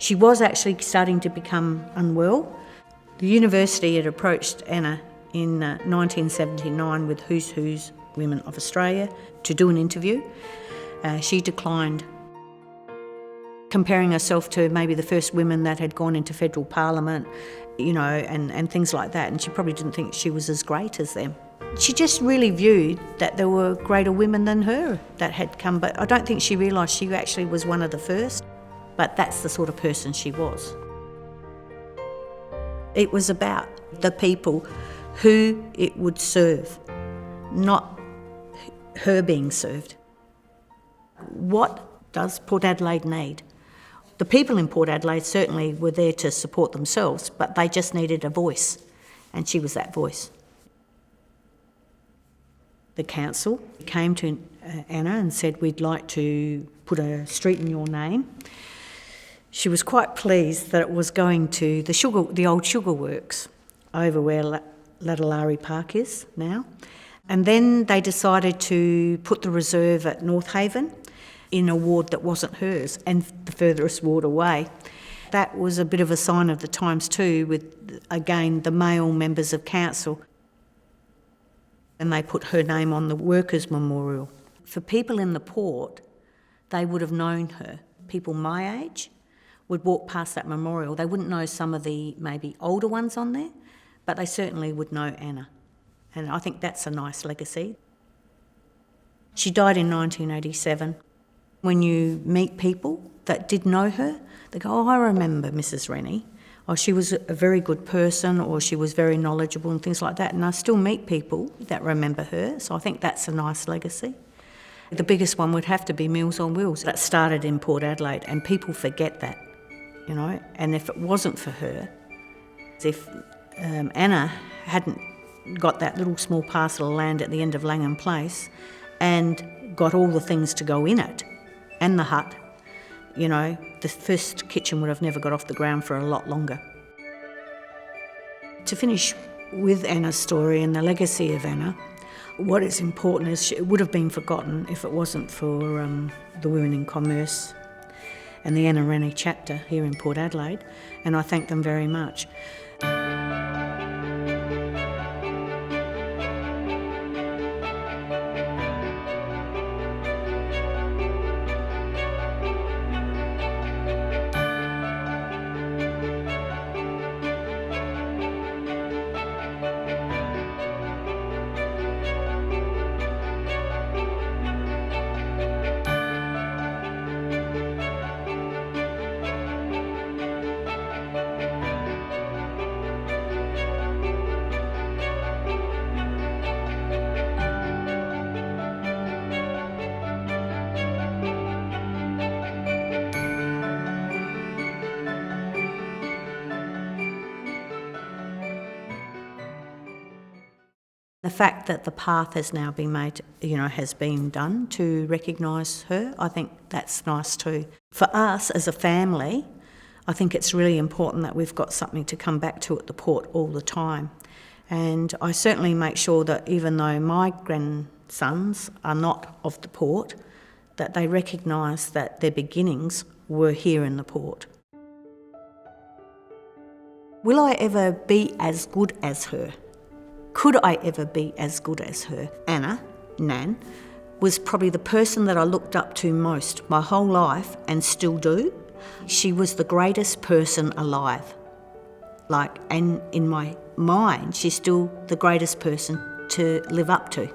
She was actually starting to become unwell. The university had approached Anna in 1979 with Who's Who's Women of Australia to do an interview. She declined, comparing herself to maybe the first women that had gone into federal parliament, and things like that, and she probably didn't think she was as great as them. She just really viewed that there were greater women than her that had come, but I don't think she realised she actually was one of the first, but that's the sort of person she was. It was about the people who it would serve, not her being served. What does Port Adelaide need? The people in Port Adelaide certainly were there to support themselves, but they just needed a voice, and she was that voice. The council came to Anna and said, "We'd like to put a street in your name." She was quite pleased that it was going to the old sugar works over where Ladalari Park is now. And then they decided to put the reserve at North Haven in a ward that wasn't hers, and the furthest ward away. That was a bit of a sign of the times too, with, again, the male members of council. And they put her name on the Workers' Memorial. For people in the port, they would have known her. People my age would walk past that memorial. They wouldn't know some of the maybe older ones on there, but they certainly would know Anna. And I think that's a nice legacy. She died in 1987. When you meet people that did know her, they go, "Oh, I remember Mrs. Rennie. Oh, she was a very good person, or she was very knowledgeable," and things like that. And I still meet people that remember her, so I think that's a nice legacy. The biggest one would have to be Meals on Wheels. That started in Port Adelaide, and people forget that, And if it wasn't for her, if Anna hadn't got that little small parcel of land at the end of Langham Place and got all the things to go in it, and the hut, the first kitchen would have never got off the ground for a lot longer. To finish with Anna's story and the legacy of Anna, what is important is it would have been forgotten if it wasn't for the Women in Commerce and the Anna Rennie chapter here in Port Adelaide, and I thank them very much. The fact that the path has now been made, has been done to recognise her, I think that's nice too. For us as a family, I think it's really important that we've got something to come back to at the port all the time. And I certainly make sure that even though my grandsons are not of the port, that they recognise that their beginnings were here in the port. Will I ever be as good as her? Could I ever be as good as her? Anna, Nan, was probably the person that I looked up to most my whole life and still do. She was the greatest person alive. And in my mind, she's still the greatest person to live up to.